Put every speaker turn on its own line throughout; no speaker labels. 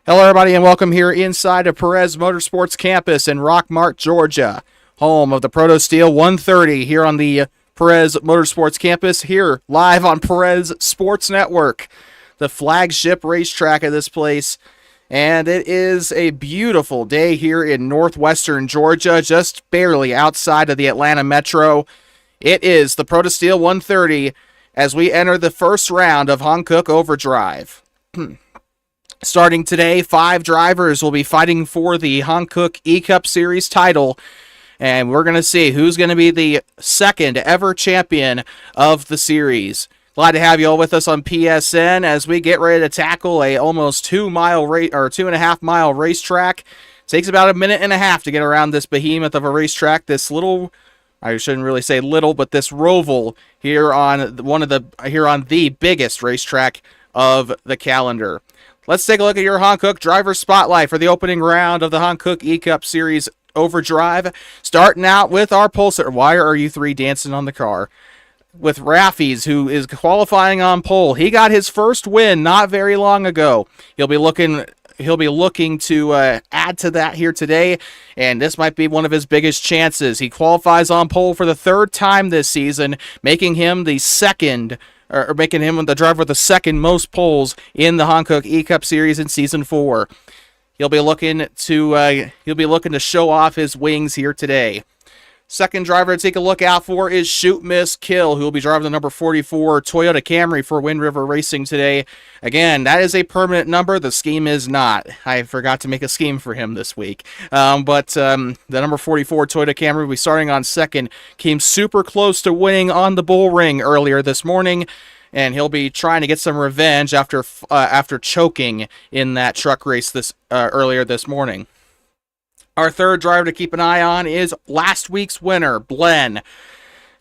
Hello, everybody, and welcome here inside of Perez Motorsports Campus in Rockmart, Georgia, home of the Proto Steel 130 here on the Perez Motorsports Campus, here live on Perez Sports Network, the flagship racetrack of this place. And it is a beautiful day here in northwestern Georgia, just barely outside of the Atlanta metro. It is the Proto Steel 130 as we enter the first round of Hankook Overdrive. Starting today, 5 drivers will be fighting for the Hankook E-Cup Series title, and we're going to see who's going to be the second ever champion of the series. Glad to have you all with us on PSN as we get ready to tackle a almost 2.5 mile racetrack. It takes about a minute and a half to get around this behemoth of a racetrack. This little, I shouldn't really say little, but this roval here on the biggest racetrack of the calendar. Let's take a look at your Hankook driver spotlight for the opening round of the Hankook E-Cup Series Overdrive. Starting out with our pulsar. Why are you three dancing on the car? With Raffies, who is qualifying on pole. He got his first win not very long ago. He'll be looking to add to that here today, and this might be one of his biggest chances. He qualifies on pole for the third time this season, making him the driver with the second most poles in the Hankook E-Cup Series in Season 4. He'll be looking to show off his wings here today. Second driver to take a look out for is Shoot Miss Kill, who will be driving the number 44 Toyota Camry for Wind River Racing today. Again, that is a permanent number. The scheme is not. I forgot to make a scheme for him this week. But the number 44 Toyota Camry will be starting on second. Came super close to winning on the bull ring earlier this morning, and he'll be trying to get some revenge after choking in that truck race earlier this morning. Our third driver to keep an eye on is last week's winner, Blen.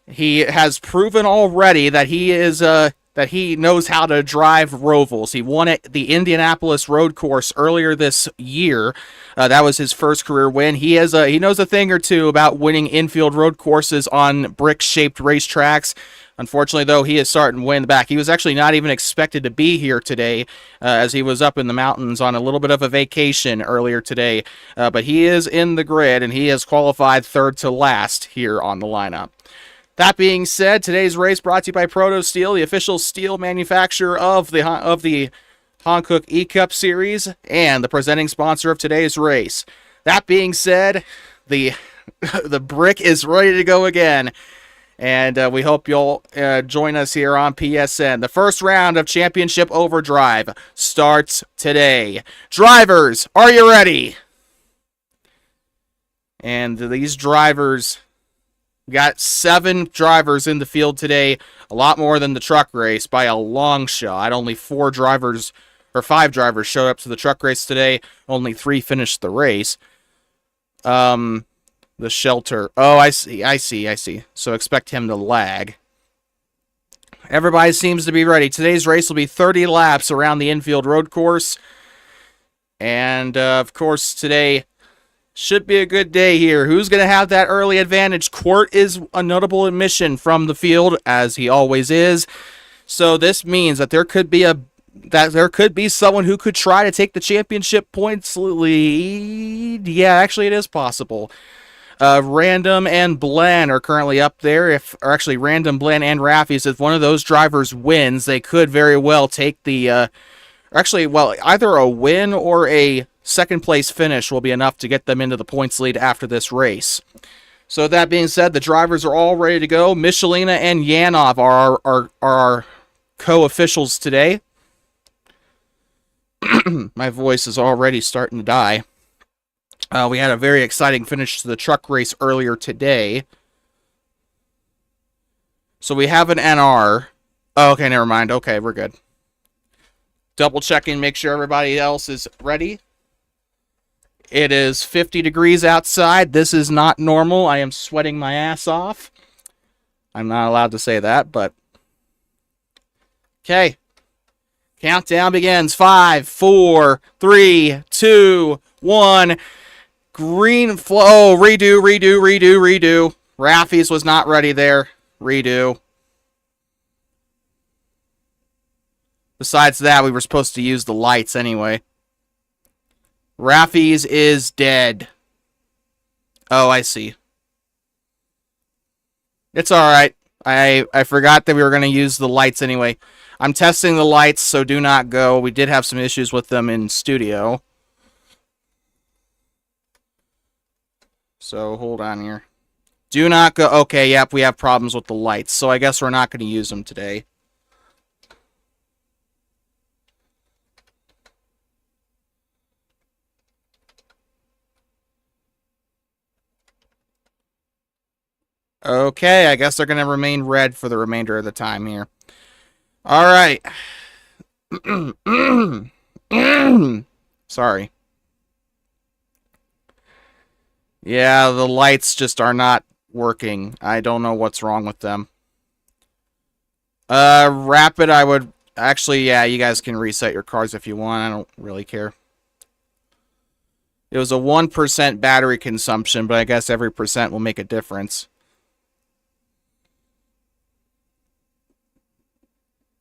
He has proven already that he knows how to drive rovals. He won at the Indianapolis Road Course earlier this year. That was his first career win. He knows a thing or two about winning infield road courses on brick-shaped racetracks. Unfortunately, though, he is starting way in the back. He was actually not even expected to be here today, as he was up in the mountains on a little bit of a vacation earlier today. But he is in the grid, and he has qualified third to last here on the lineup. That being said, today's race brought to you by Proto Steel, the official steel manufacturer of the Hankook E-Cup Series, and the presenting sponsor of today's race. That being said, the brick is ready to go again. And we hope you'll join us here on PSN. The first round of Championship Overdrive starts today. Drivers, are you ready? And these drivers, got 7 drivers in the field today. A lot more than the truck race by a long shot. Only 5 drivers showed up to the truck race today. Only 3 finished the race. The shelter. Oh, I see. So expect him to lag. Everybody seems to be ready. Today's race will be 30 laps around the infield road course. And, of course, today should be a good day here. Who's going to have that early advantage? Court is a notable admission from the field, as he always is. So this means that there could be someone who could try to take the championship points lead. Yeah, actually, it is possible. Random and Blen are currently up there. Random, Blen, and Raffies, if one of those drivers wins, they could very well take the... either a win or a second place finish will be enough to get them into the points lead after this race. So that being said, the drivers are all ready to go. Michelina and Yanov are our co-officials today. My voice is already starting to die. We had a very exciting finish to the truck race earlier today. So we have an NR. Oh, okay, never mind. Okay, we're good. Double checking, make sure everybody else is ready. It is 50 degrees outside. This is not normal. I am sweating my ass off. I'm not allowed to say that, but... Okay. Countdown begins. 5, 4, 3, 2, 1... Green flow. Redo. Raffies was not ready there. Redo. Besides that, we were supposed to use the lights anyway. Raffi's is dead. Oh, I see. It's alright. I forgot that we were going to use the lights anyway. I'm testing the lights, so do not go. We did have some issues with them in studio. So, hold on here. Do not go. Okay, yep, we have problems with the lights, so I guess we're not going to use them today. Okay, I guess they're going to remain red for the remainder of the time here. All right. Sorry. Yeah, the lights just are not working. I don't know what's wrong with them. Rapid, I would... Actually, yeah, you guys can reset your cars if you want. I don't really care. It was a 1% battery consumption, but I guess every percent will make a difference.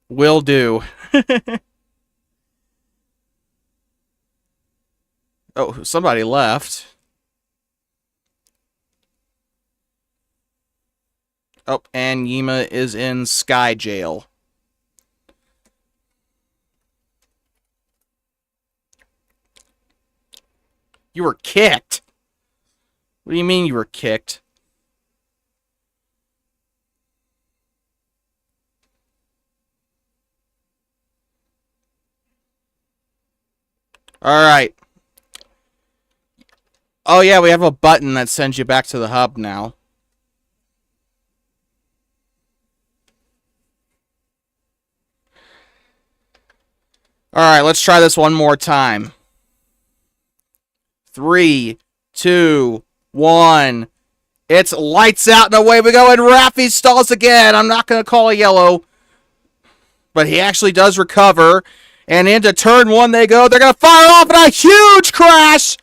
Will do. Oh, somebody left. Oh, and Yima is in Sky Jail. You were kicked. What do you mean you were kicked? Alright. Oh yeah, we have a button that sends you back to the hub now. Alright, let's try this one more time. 3, 2, 1. It's lights out and away we go, and Raffi stalls again. I'm not going to call a yellow, but he actually does recover. And into turn 1 they go. They're going to fire off in a huge crash.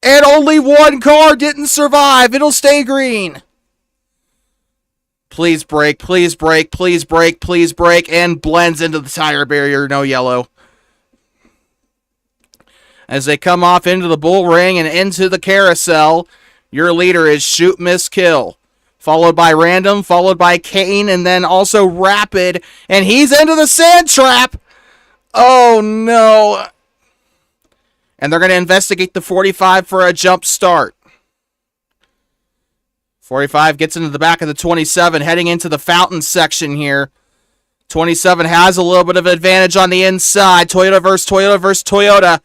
And only one car didn't survive. It'll stay green. Please brake, please brake, please brake, please brake. And blends into the tire barrier. No yellow. As they come off into the bull ring and into the carousel, your leader is Shoot, Miss, Kill. Followed by Random, followed by Kane, and then also Rapid. And he's into the sand trap. Oh, no. And they're going to investigate the 45 for a jump start. 45 gets into the back of the 27, heading into the fountain section here. 27 has a little bit of advantage on the inside. Toyota versus Toyota versus Toyota.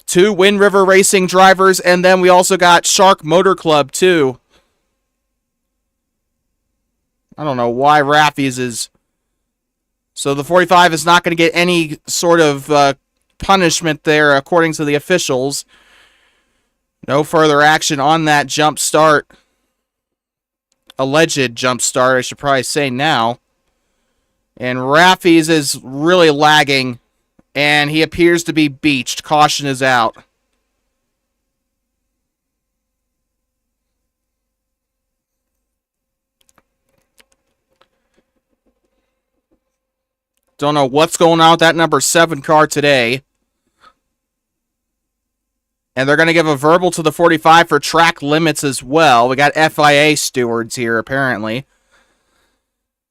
2 Wind River Racing drivers, and then we also got Shark Motor Club, too. I don't know why Raffi's is... So the 45 is not going to get any sort of punishment there, according to the officials. No further action on that jump start. Alleged jump start, I should probably say now. And Raffi's is really lagging. And he appears to be beached. Caution is out. Don't know what's going on with that number 7 car today. And they're going to give a verbal to the 45 for track limits as well. We got FIA stewards here, apparently.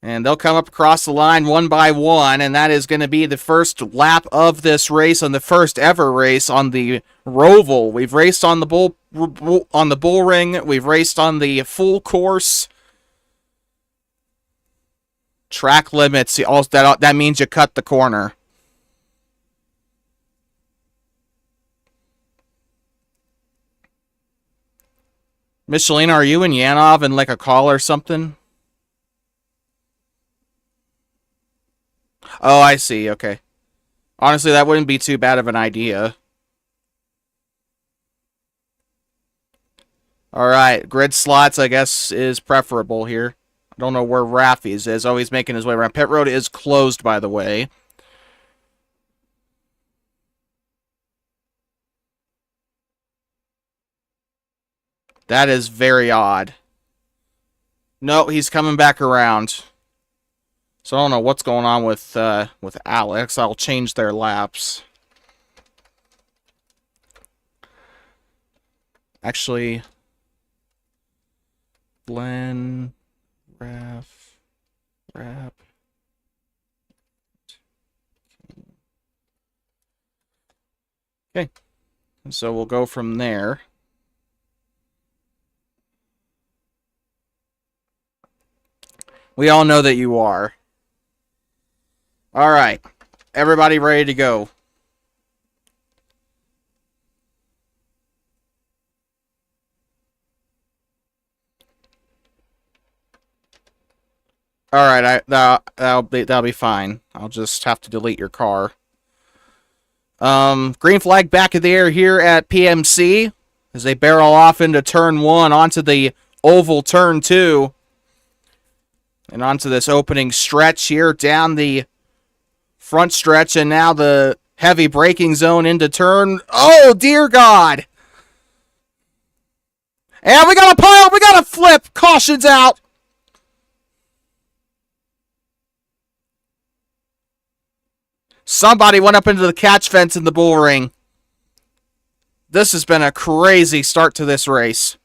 And they'll come up across the line one by one, and that is going to be the first lap of this race and the first ever race on the Roval. We've raced on the bull ring. We've raced on the full course. Track limits. That means you cut the corner. Michelina, are you and Yanov in like a call or something? Oh, I see. Okay. Honestly, that wouldn't be too bad of an idea. Alright, grid slots, I guess, is preferable here. I don't know where Raffi's is. Oh, he's making his way around. Pit road is closed, by the way. That is very odd. No, he's coming back around. So I don't know what's going on with Alex. I'll change their laps. Actually, blend, wrap. Okay, so we'll go from there. We all know that you are. All right, everybody ready to go? All right, that'll be fine. I'll just have to delete your car. Green flag back in the air here at PMC as they barrel off into turn 1 onto the oval turn 2 and onto this opening stretch here down the front stretch, and now the heavy braking zone into turn. Oh dear God! And we got a pile. We got a flip. Caution's out. Somebody went up into the catch fence in the bull ring. This has been a crazy start to this race.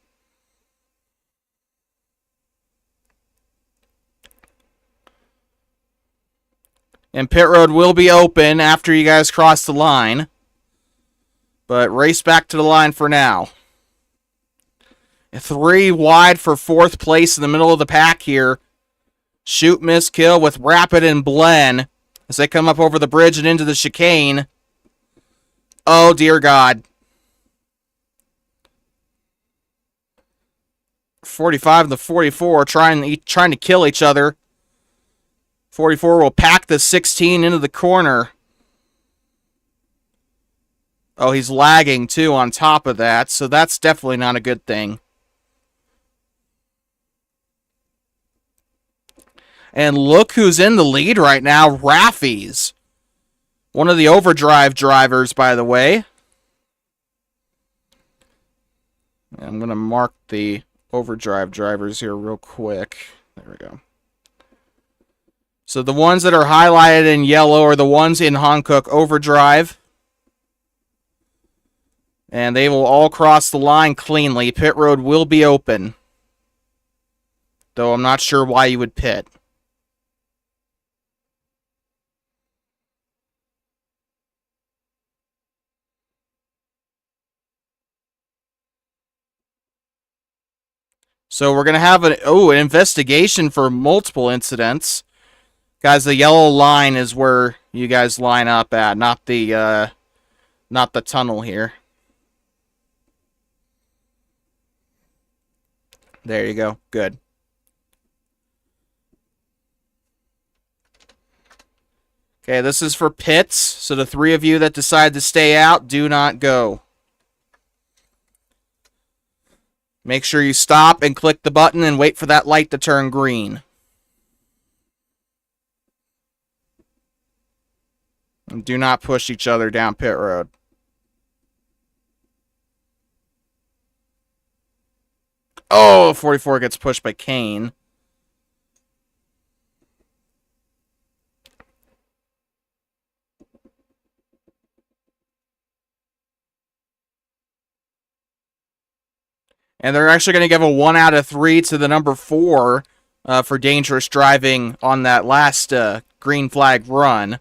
And pit road will be open after you guys cross the line. But race back to the line for now. 3 wide for 4th place in the middle of the pack here. Shoot, miss, kill with Rapid and Blen as they come up over the bridge and into the chicane. Oh, dear God. 45 and the 44 trying to kill each other. 44 will pack the 16 into the corner. Oh, he's lagging, too, on top of that, so that's definitely not a good thing. And look who's in the lead right now, Raffies. One of the overdrive drivers, by the way. I'm going to mark the overdrive drivers here real quick. There we go. So the ones that are highlighted in yellow are the ones in Hankook overdrive. And they will all cross the line cleanly. Pit road will be open. Though I'm not sure why you would pit. So we're going to have an investigation for multiple incidents. Guys, the yellow line is where you guys line up at, not the tunnel here. There you go. Good. Okay, this is for pits. So the 3 of you that decide to stay out, do not go. Make sure you stop and click the button and wait for that light to turn green. And do not push each other down pit road. Oh, 44 gets pushed by Kane. And they're actually going to give a 1 out of 3 to the number 4 for dangerous driving on that last green flag run.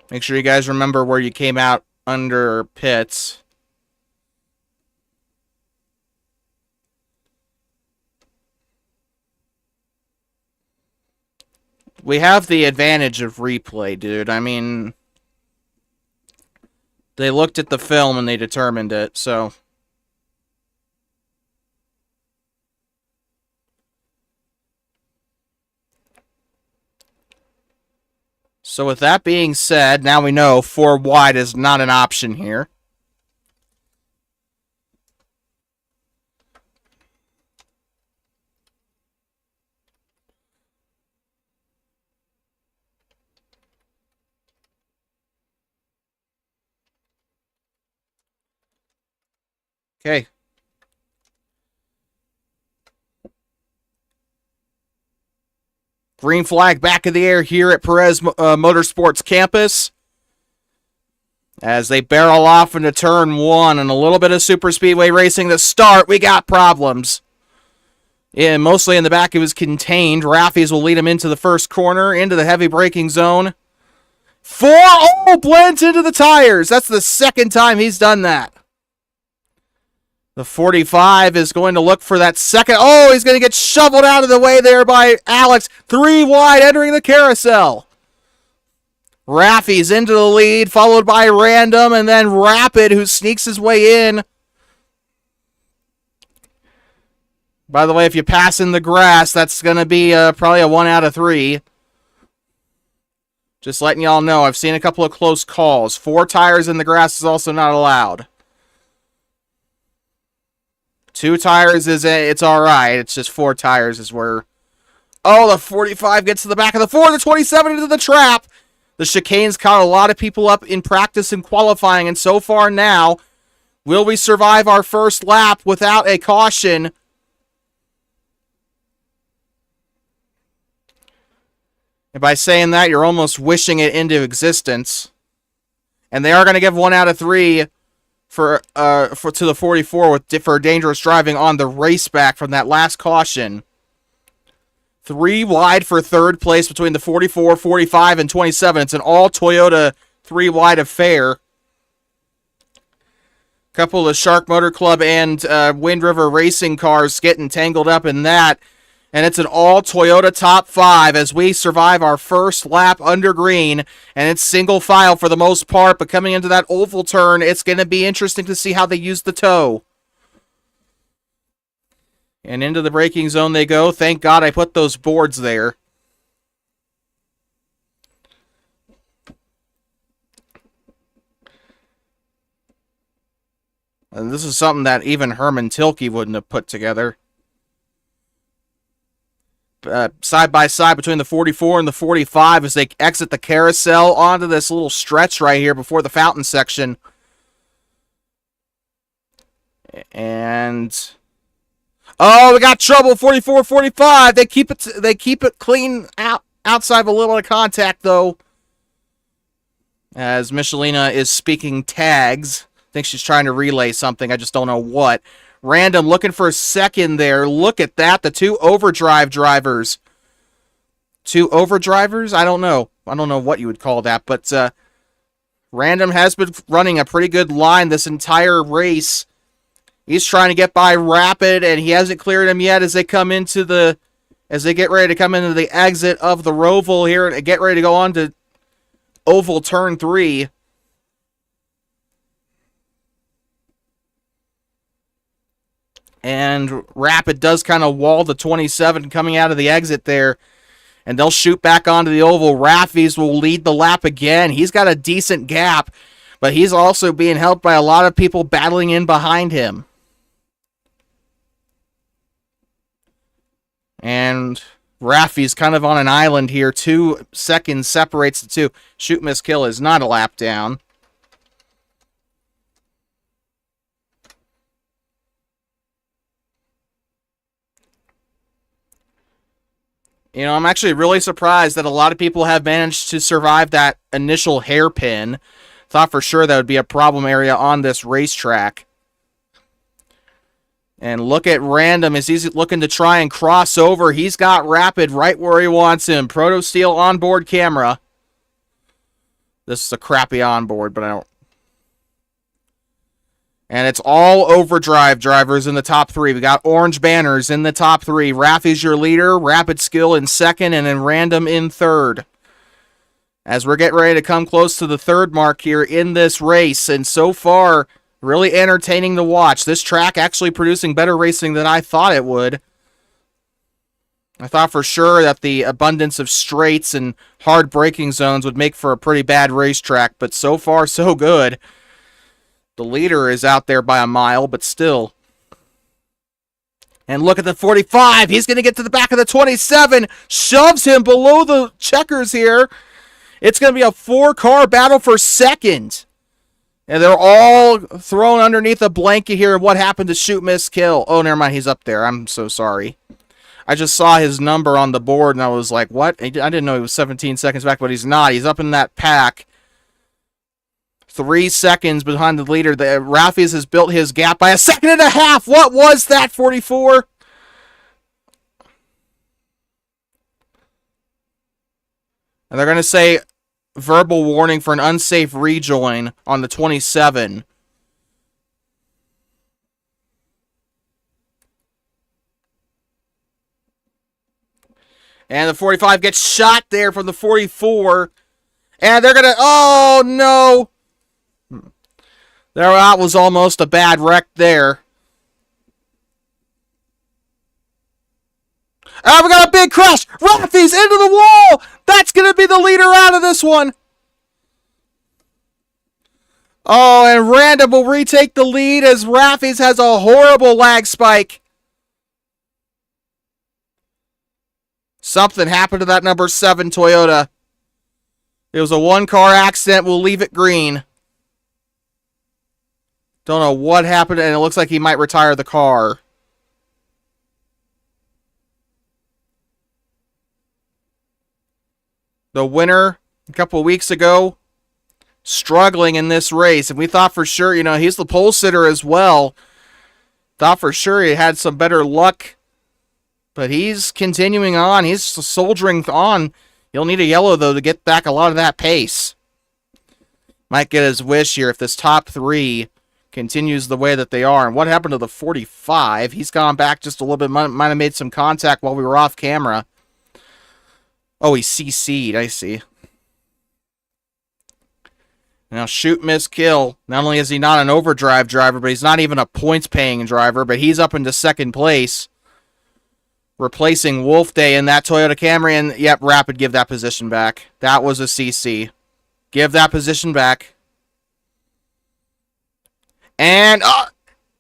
Make sure you guys remember where you came out under pits. We have the advantage of replay, dude. I mean, they looked at the film and they determined it, so. So with that being said, now we know 4 wide is not an option here. Okay. Green flag back in the air here at Perez Motorsports Campus. As they barrel off into turn 1 and a little bit of super speedway racing to start, we got problems. Yeah, mostly in the back it was contained. Raffies will lead him into the first corner, into the heavy braking zone. Blends into the tires. That's the second time he's done that. The 45 is going to look for that second. He's going to get shoveled out of the way there by Alex. 3 wide entering the carousel. Raffi's into the lead, followed by Random, and then Rapid, who sneaks his way in. By the way, if you pass in the grass, that's going to be probably a 1 out of 3. Just letting y'all know, I've seen a couple of close calls. 4 tires in the grass is also not allowed. 2 tires it's all right. It's just 4 tires is where... the 45 gets to the back of the 4. The 27 into the trap. The chicanes caught a lot of people up in practice and qualifying, and so far now, will we survive our first lap without a caution? And by saying that, you're almost wishing it into existence. And they are going to give 1 out of 3 for to the 44 for dangerous driving on the race back from that last caution. 3 wide for third place between the 44, 45, and 27. It's an all Toyota 3 wide affair. Couple of Shark Motor Club and Wind River Racing cars getting tangled up in that. And it's an all Toyota top 5 as we survive our first lap under green. And it's single file for the most part, but coming into that oval turn, it's going to be interesting to see how they use the toe. And into the braking zone they go. Thank God I put those boards there. And this is something that even Herman Tilke wouldn't have put together. Side by side between the 44 and the 45 as they exit the carousel onto this little stretch right here before the fountain section. And... we got trouble. 44, 45. They keep it clean outside of a little bit of contact though. As Michelina is speaking tags. I think she's trying to relay something. I just don't know what. Random looking for a second there. Look at that. The 2 overdrive drivers. 2 overdrivers? I don't know. I don't know what you would call that. But Random has been running a pretty good line this entire race. He's trying to get by Rapid, and he hasn't cleared him yet as they get ready to come into the exit of the Roval here and get ready to go on to oval turn 3. And Rapid does kind of wall the 27 coming out of the exit there. And they'll shoot back onto the oval. Raffies will lead the lap again. He's got a decent gap, but he's also being helped by a lot of people battling in behind him. And Raffi's kind of on an island here. 2 seconds separates the 2. Shoot, miss, kill is not a lap down. You know, I'm actually really surprised that a lot of people have managed to survive that initial hairpin. Thought for sure that would be a problem area on this racetrack. And look at Random as he's looking to try and cross over. He's got Rapid right where he wants him. Proto Steel onboard camera. This is a crappy onboard, but I don't... And it's all overdrive drivers in the top 3. We got orange banners in the top 3. Raffi's your leader. Rapid Skill in second, and then Random in third. As we're getting ready to come close to the third mark here in this race. And so far... really entertaining to watch. This track actually producing better racing than I thought it would. I thought for sure that the abundance of straights and hard braking zones would make for a pretty bad racetrack, but so far so good. The leader is out there by a mile, but still. And look at the 45. He's going to get to the back of the 27. Shoves him below the checkers here. It's going to be a 4-car battle for second. And they're all thrown underneath a blanket here. What happened to shoot, miss, kill? Oh, never mind. He's up there. I'm so sorry. I just saw his number on the board, and I was like, what? I didn't know he was 17 seconds back, but he's not. He's up in that pack. 3 seconds behind the leader. Raffies has built his gap by 1.5 seconds. What was that, 44? And they're going to say verbal warning for an unsafe rejoin on the 27. And the 45 gets shot there from the 44. And they're going to... Oh, no. That was almost a bad wreck there. Oh, we got a big crash. Raffies into the wall. That's going to be the leader out of this one. Oh, and Random will retake the lead as Raffies has a horrible lag spike. Something happened to that number 7 Toyota. It was a one-car accident. We'll leave it green. Don't know what happened, and it looks like he might retire the car. The winner a couple of weeks ago, struggling in this race, and we thought for sure, he's the pole sitter as well. Thought for sure he had some better luck, but he's continuing on. He's soldiering on. He'll need a yellow, though, to get back a lot of that pace. Might get his wish here if this top 3 continues the way that they are. And what happened to the 45? He's gone back just a little bit. Might have made some contact while we were off camera. Oh, he CC'd. I see. Now, shoot, miss, kill. Not only is he not an overdrive driver, but he's not even a points-paying driver, but he's up into second place, replacing Wolf Day in that Toyota Camry. And, yep, Rapid, give that position back. That was a CC. Give that position back. And,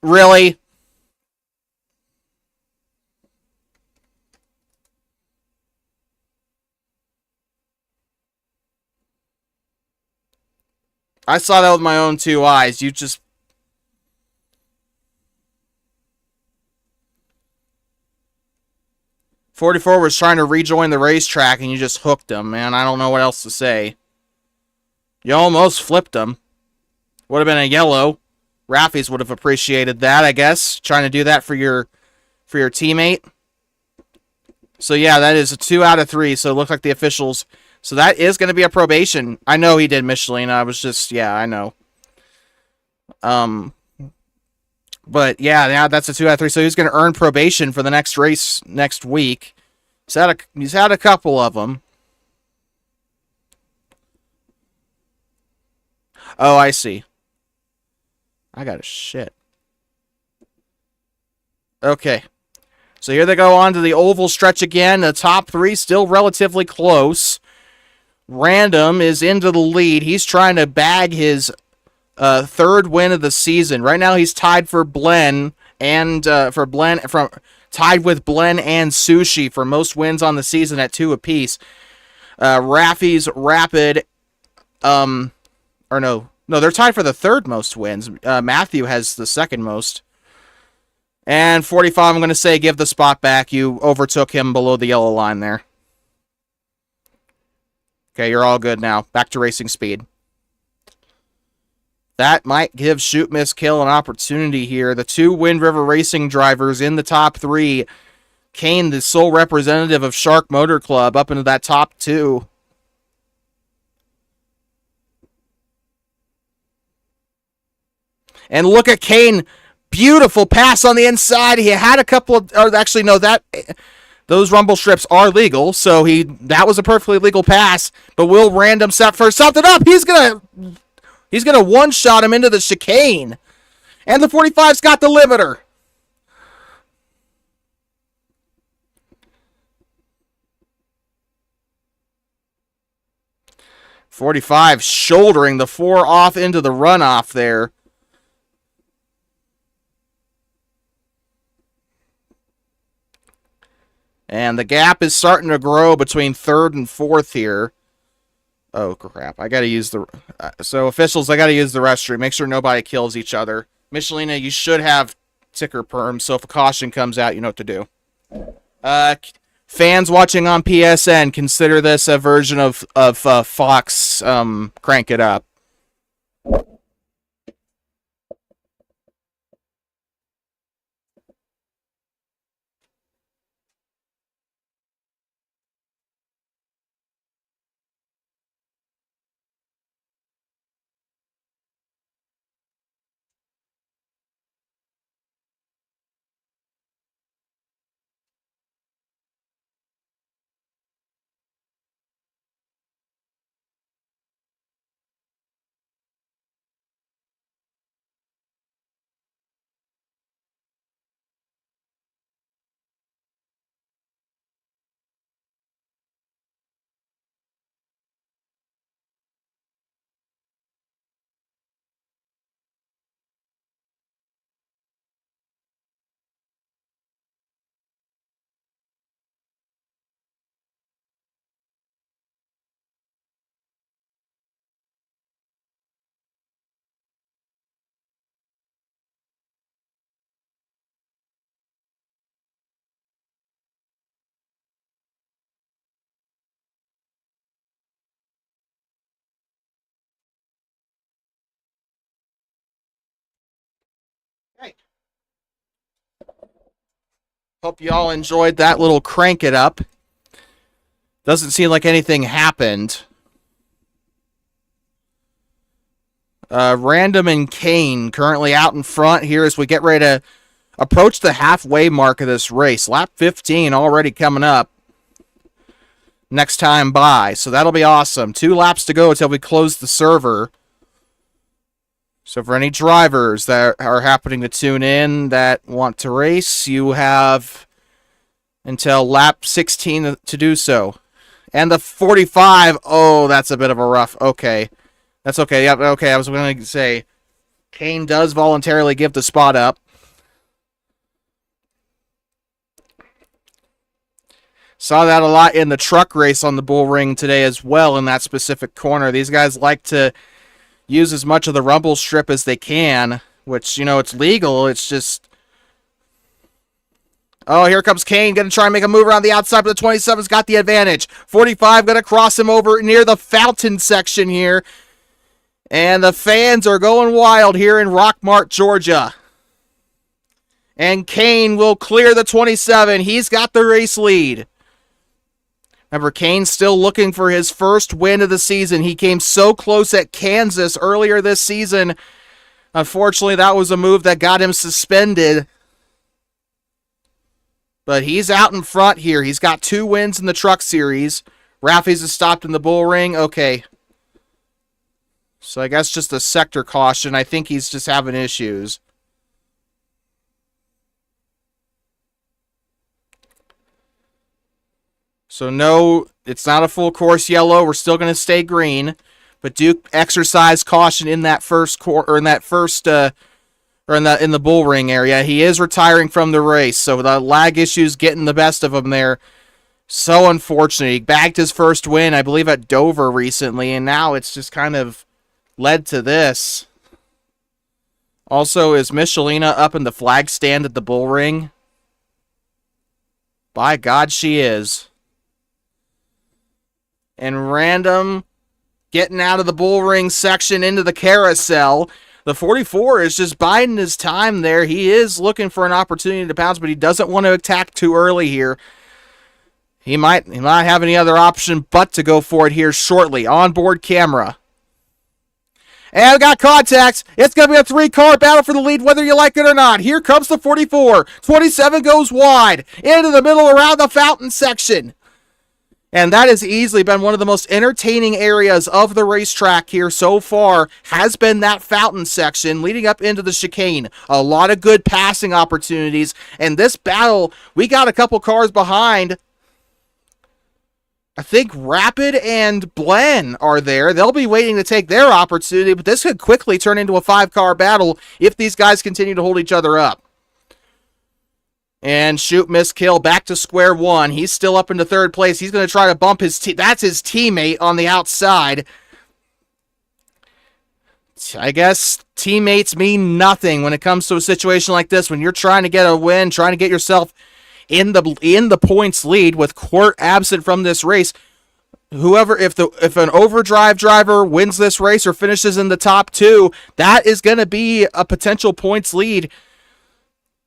really? I saw that with my own 2 eyes. You just... .44 was trying to rejoin the racetrack, and you just hooked him, man. I don't know what else to say. You almost flipped him. Would have been a yellow. Raffies would have appreciated that, I guess. Trying to do that for your teammate. So, yeah, that is a 2 out of 3. So, it looked like the officials... So, that is going to be a probation. I know he did Michelin. I was just... Yeah, I know. But, yeah, that's a 2 out of 3. So, he's going to earn probation for the next race next week. He's had a couple of them. Oh, I see. I got a shit. Okay. So here they go on to the oval stretch again. The top 3 still relatively close. Random is into the lead. He's trying to bag his 3rd win of the season. Right now he's tied for Blen and tied with Blen and Sushi for most wins on the season at 2 apiece. Raffies, Rapid, No, they're tied for the 3rd most wins. Matthew has the 2nd most. And 45, I'm going to say give the spot back. You overtook him below the yellow line there. Okay, you're all good now. Back to racing speed. That might give Shoot, Miss, Kill an opportunity here. The 2 Wind River Racing drivers in the top 3. Kane, the sole representative of Shark Motor Club, up into that top 2. And look at Kane. Beautiful pass on the inside. He had a couple of... Or actually, no, those rumble strips are legal, so that was a perfectly legal pass. But Will Random set for something up. He's gonna one-shot him into the chicane. And the 45's got the limiter. .45 shouldering the 4 off into the runoff there. And the gap is starting to grow between 3rd and 4th here. Oh, crap. I got to use the... so, officials, I got to use the restroom. Make sure nobody kills each other. Michelina, you should have ticker perms, so if a caution comes out, you know what to do. Fans watching on PSN, consider this a version of Fox Crank It Up. Hey. Hope you all enjoyed that little Crank It Up. Doesn't seem like anything happened. Random and Kane currently out in front here as we get ready to approach the halfway mark of this race. Lap 15 already coming up next time by, so that'll be awesome. 2 laps to go until we close the server. So for any drivers that are happening to tune in that want to race, you have until lap 16 to do so. And the 45, oh, that's a bit of a rough, okay. That's okay, yep, okay, I was going to say, Kane does voluntarily give the spot up. Saw that a lot in the truck race on the Bull Ring today as well in that specific corner. These guys like to use as much of the rumble strip as they can, which, you know, it's legal. It's just... Oh, here comes Kane. Going to try and make a move around the outside, but the 27's got the advantage. 45 going to cross him over near the fountain section here. And the fans are going wild here in Rockmart, Georgia. And Kane will clear the 27. He's got the race lead. Remember, Kane's still looking for his first win of the season. He came so close at Kansas earlier this season. Unfortunately, that was a move that got him suspended. But he's out in front here. He's got 2 wins in the Truck Series. Raffi's has stopped in the Bull Ring. Okay. So I guess just a sector caution. I think he's just having issues. So no, it's not a full course yellow. We're still going to stay green, but do exercise caution in that first in the Bull Ring area. He is retiring from the race, so the lag issues getting the best of him there. So unfortunate. He bagged his first win, I believe, at Dover recently, and now it's just kind of led to this. Also, is Michelina up in the flag stand at the Bull Ring? By God, she is. And Random getting out of the Bull Ring section into the carousel. The 44 is just biding his time there. He is looking for an opportunity to pounce, but he doesn't want to attack too early here. He might have any other option but to go for it here shortly. Onboard camera. And we got contacts. It's going to be a 3-car battle for the lead, whether you like it or not. Here comes the 44. 27 goes wide. Into the middle around the fountain section. And that has easily been one of the most entertaining areas of the racetrack here so far, has been that fountain section leading up into the chicane. A lot of good passing opportunities. And this battle, we got a couple cars behind. I think Rapid and Blen are there. They'll be waiting to take their opportunity, but this could quickly turn into a 5-car battle if these guys continue to hold each other up. And shoot, miss, kill, back to square one. He's still up into 3rd place. He's going to try to bump his that's his teammate on the outside. I guess teammates mean nothing when it comes to a situation like this. When you're trying to get a win, trying to get yourself in the points lead with Court absent from this race. Whoever, if an overdrive driver wins this race or finishes in the top 2, that is going to be a potential points lead.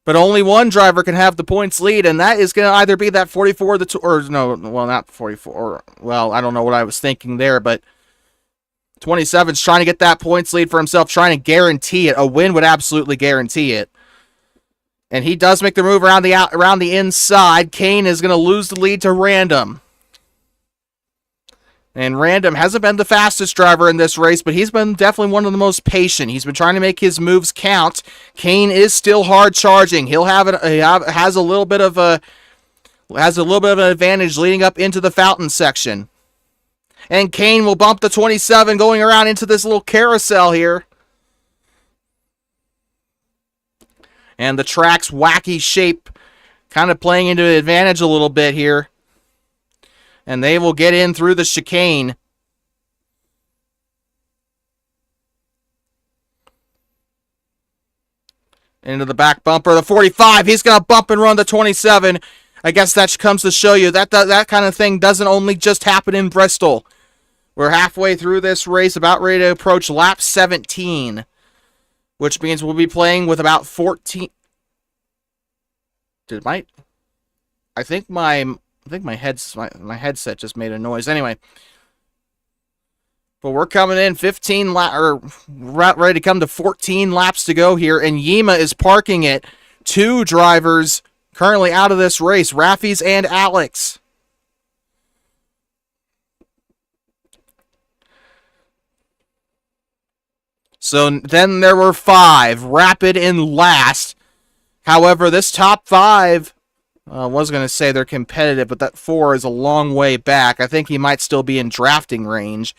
But only one driver can have the points lead, and that is going to either be that 44 or no, well, not 44. Or, well, I don't know what I was thinking there, but 27's trying to get that points lead for himself, trying to guarantee it. A win would absolutely guarantee it. And he does make the move around the inside. Kane is going to lose the lead to Random. And Random hasn't been the fastest driver in this race, but he's been definitely one of the most patient. He's been trying to make his moves count. Kane is still hard charging. He has a little bit of an advantage leading up into the fountain section. And Kane will bump the 27 going around into this little carousel here. And the track's wacky shape kind of playing into advantage a little bit here. And they will get in through the chicane. Into the back bumper. The 45, he's going to bump and run the 27. I guess that comes to show you that kind of thing doesn't only just happen in Bristol. We're halfway through this race, about ready to approach lap 17. Which means we'll be playing with about 14... I think my headset just made a noise. Anyway, but we're coming in 15 ready to come to 14 laps to go here, and Yima is parking it. 2 drivers currently out of this race, Raffies and Alex. So then there were 5, Rapid in last. However, this top 5, I was going to say they're competitive, but that 4 is a long way back. I think he might still be in drafting range.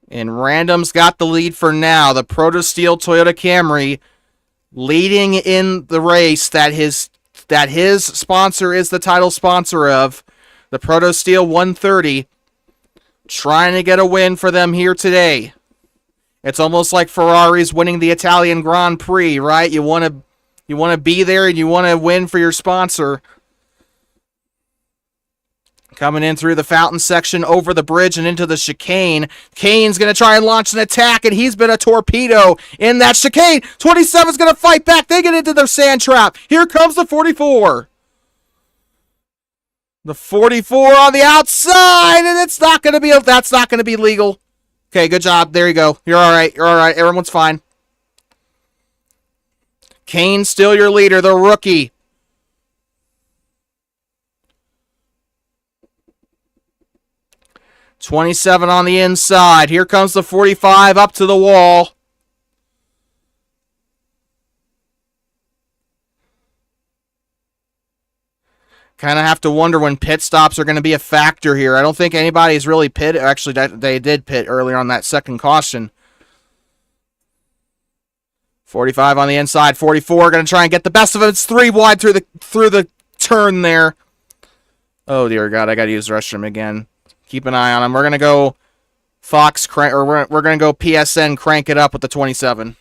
And Random's got the lead for now. The Proto Steel Toyota Camry leading in the race that his sponsor is the title sponsor of. The Proto Steel 130. Trying to get a win for them here today. It's almost like Ferrari's winning the Italian Grand Prix, right? You want to be there and you want to win for your sponsor. Coming in through the fountain section, over the bridge and into the chicane. Kane's going to try and launch an attack, and he's been a torpedo in that chicane. 27's going to fight back. They get into their sand trap. Here comes the 44. The 44 on the outside, and that's not going to be legal. Okay, good job. There you go. You're all right. Everyone's fine. Kane's still your leader, the rookie. .27 on the inside. Here comes the 45 up to the wall. Kind of have to wonder when pit stops are going to be a factor here. I don't think anybody's really pit. Actually, they did pit earlier on that second caution. 45 on the inside. 44 going to try and get the best of it. It's 3 wide through the turn there. Oh dear God, I got to use the restroom again. Keep an eye on him. We're going to go we're going to go PSN crank it up with the 27.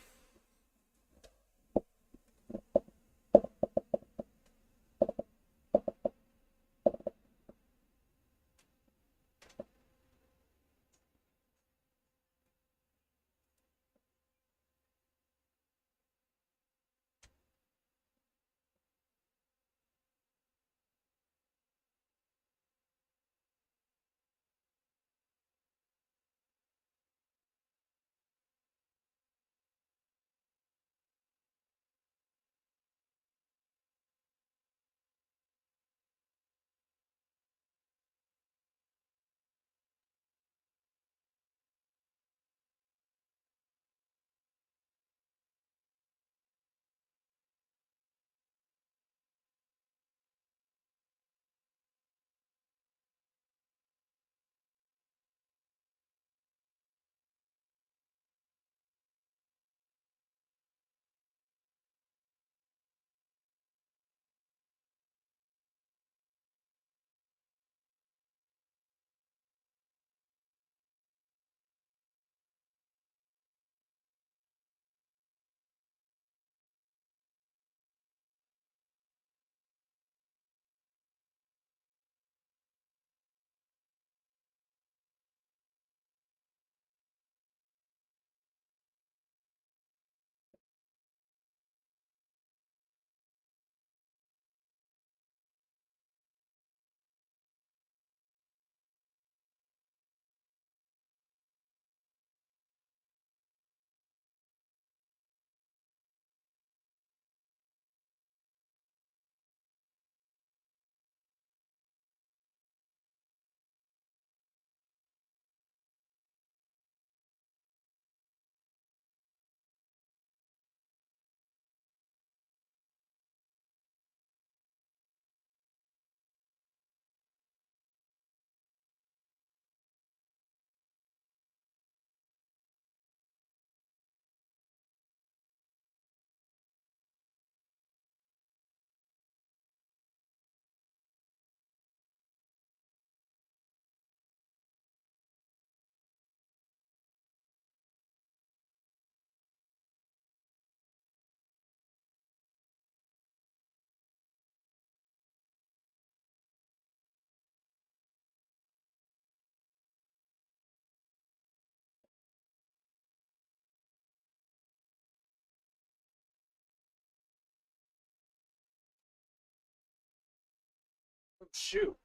Shoot.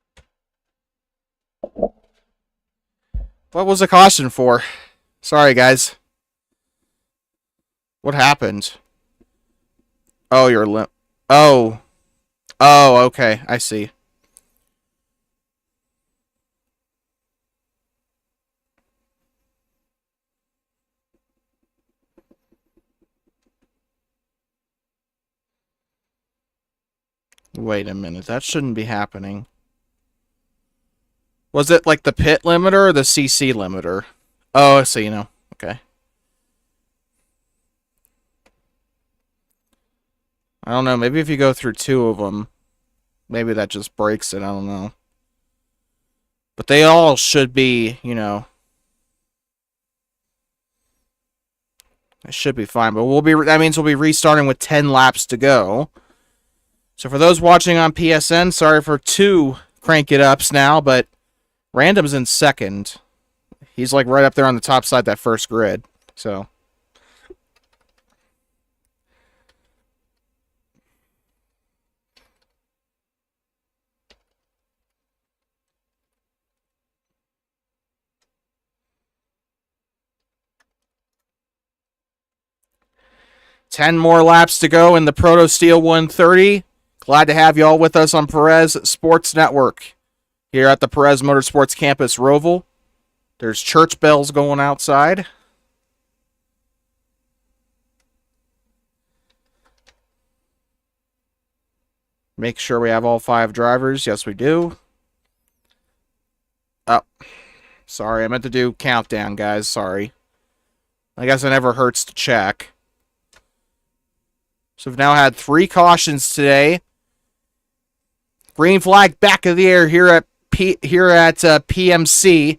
What was the caution for? Sorry, guys. What happened? Oh, you're limp. Oh. Oh, okay. I see. Wait a minute. That shouldn't be happening. Was it like the pit limiter or the CC limiter? Oh, so you know. Okay. I don't know. Maybe if you go through two of them, maybe that just breaks it. I don't know. But they all should be, you know. It should be fine. But that means we'll be restarting with 10 laps to go. So for those watching on PSN, sorry for 2 crank it ups now, but Random's in second. He's like right up there on the top side of that first grid. So 10 more laps to go in the Proto Steel 130. Glad to have you all with us on Perez Sports Network here at the Perez Motorsports Campus, Roval. There's church bells going outside. Make sure we have all 5 drivers. Yes, we do. Oh, sorry. I meant to do countdown, guys. Sorry. I guess it never hurts to check. So we've now had 3 cautions today. Green flag back of the air here at PMC.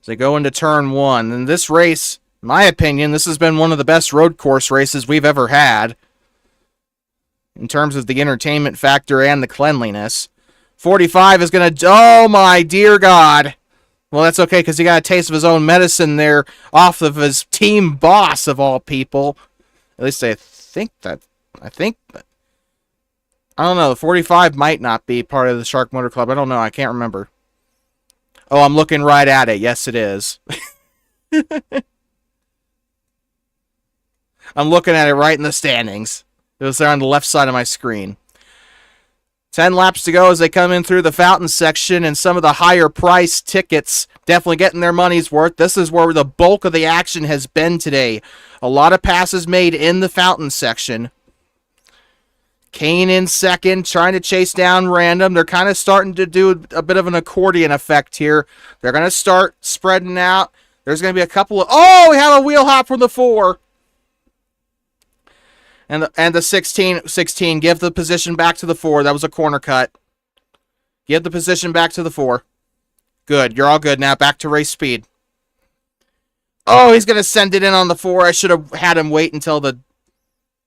As they go into turn 1. And this race, in my opinion, this has been one of the best road course races we've ever had. In terms of the entertainment factor and the cleanliness. 45 is going to... Oh, my dear God. Well, that's okay, because he got a taste of his own medicine there off of his team boss, of all people. At least I think that... I don't know. The 45 might not be part of the Shark Motor Club. I don't know. I can't remember. Oh, I'm looking right at it. Yes, it is. I'm looking at it right in the standings. It was there on the left side of my screen. 10 laps to go as they come in through the fountain section, and some of the higher price tickets definitely getting their money's worth. This is where the bulk of the action has been today. A lot of passes made in the fountain section. Kane in second, trying to chase down Random. They're kind of starting to do a bit of an accordion effect here. They're going to start spreading out. There's going to be a couple of... Oh, we have a wheel hop from the 4. And the 16, give the position back to the 4. That was a corner cut. Give the position back to the 4. Good. You're all good now. Back to race speed. Oh, he's going to send it in on the 4. I should have had him wait until the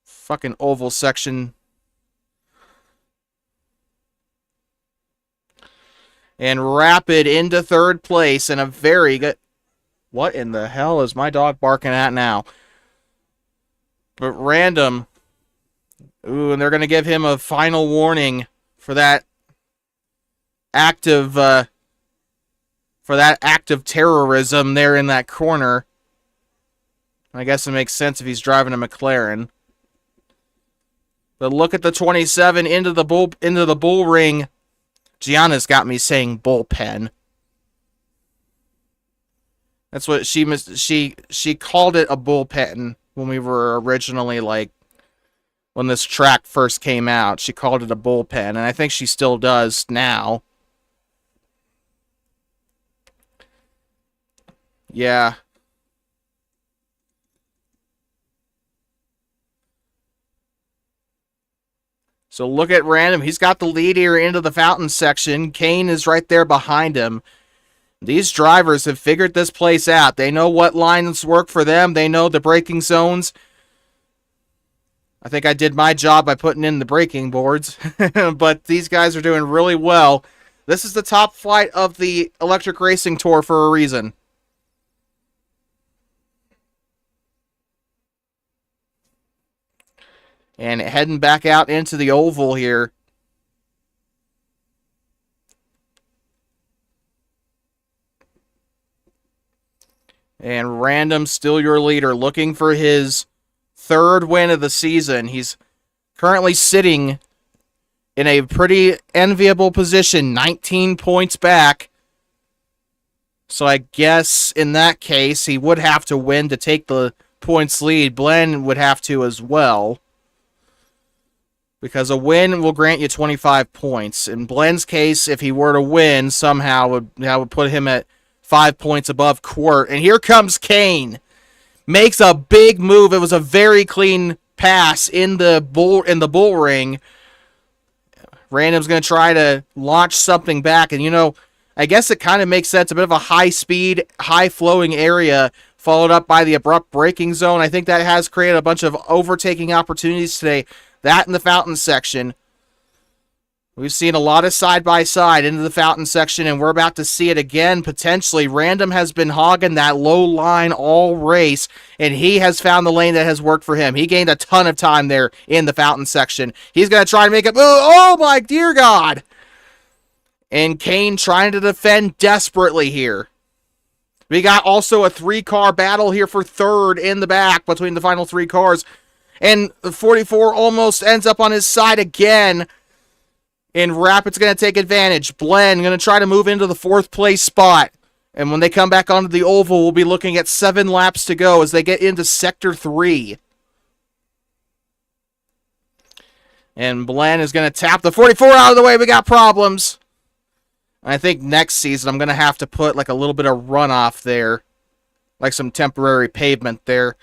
fucking oval section. And Rapid into third place in a very good... What in the hell is my dog barking at now? But Random... Ooh, and they're going to give him a final warning for that act of terrorism there in that corner. I guess it makes sense if he's driving a McLaren. But look at the 27 into the bull ring. Gianna's got me saying bullpen. That's what she called it, a bullpen, when we were originally when this track first came out. She called it a bullpen, and I think she still does now. Yeah. So look at Random. He's got the lead here into the fountain section. Kane is right there behind him. These drivers have figured this place out. They know what lines work for them. They know the braking zones. I think I did my job by putting in the braking boards. But these guys are doing really well. This is the top flight of the Electric Racing Tour for a reason. And heading back out into the oval here. And Random still your leader, looking for his third win of the season. He's currently sitting in a pretty enviable position, 19 points back. So I guess in that case, he would have to win to take the points lead. Glenn would have to as well, because a win will grant you 25 points. In Glenn's case, if he were to win, somehow that would put him at 5 points above Quirt. And here comes Kane. Makes a big move. It was a very clean pass in the bull ring. Random's going to try to launch something back. And, I guess it kind of makes sense. A bit of a high-speed, high-flowing area followed up by the abrupt braking zone. I think that has created a bunch of overtaking opportunities today. That in the fountain section. We've seen a lot of side-by-side into the fountain section, and we're about to see it again, potentially. Random has been hogging that low line all race, and he has found the lane that has worked for him. He gained a ton of time there in the fountain section. He's going to try to make it move. Oh, my dear God! And Kane trying to defend desperately here. We got also a 3-car battle here for third in the back between the final 3 cars. And the 44 almost ends up on his side again. And Rapid's going to take advantage. Glenn going to try to move into the 4th place spot. And when they come back onto the oval, we'll be looking at 7 laps to go as they get into Sector 3. And Glenn is going to tap the 44 out of the way. We got problems. I think next season I'm going to have to put like a little bit of runoff there. Like some temporary pavement there.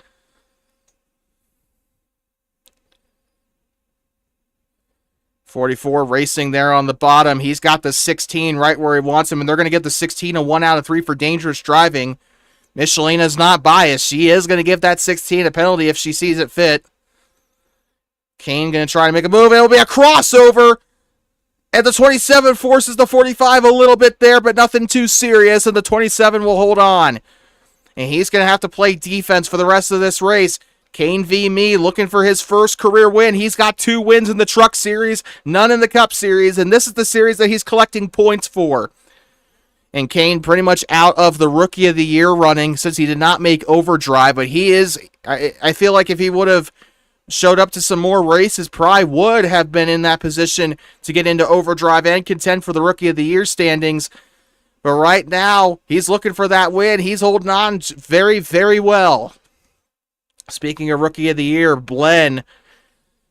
.44 racing there on the bottom. He's got the 16 right where he wants him, and they're going to give the 16 a 1 out of 3 for dangerous driving. Michelina's not biased. She is going to give that 16 a penalty if she sees it fit. Kane going to try to make a move. It'll be a crossover. And the 27 forces the 45 a little bit there, but nothing too serious, and the 27 will hold on. And he's going to have to play defense for the rest of this race. Kane v. Me looking for his first career win. He's got 2 wins in the Truck Series, none in the Cup Series, and this is the series that he's collecting points for. And Kane pretty much out of the Rookie of the Year running since he did not make Overdrive, but he is, I feel like if he would have showed up to some more races, probably would have been in that position to get into Overdrive and contend for the Rookie of the Year standings. But right now, he's looking for that win. He's holding on very, very well. Speaking of Rookie of the Year, Glenn,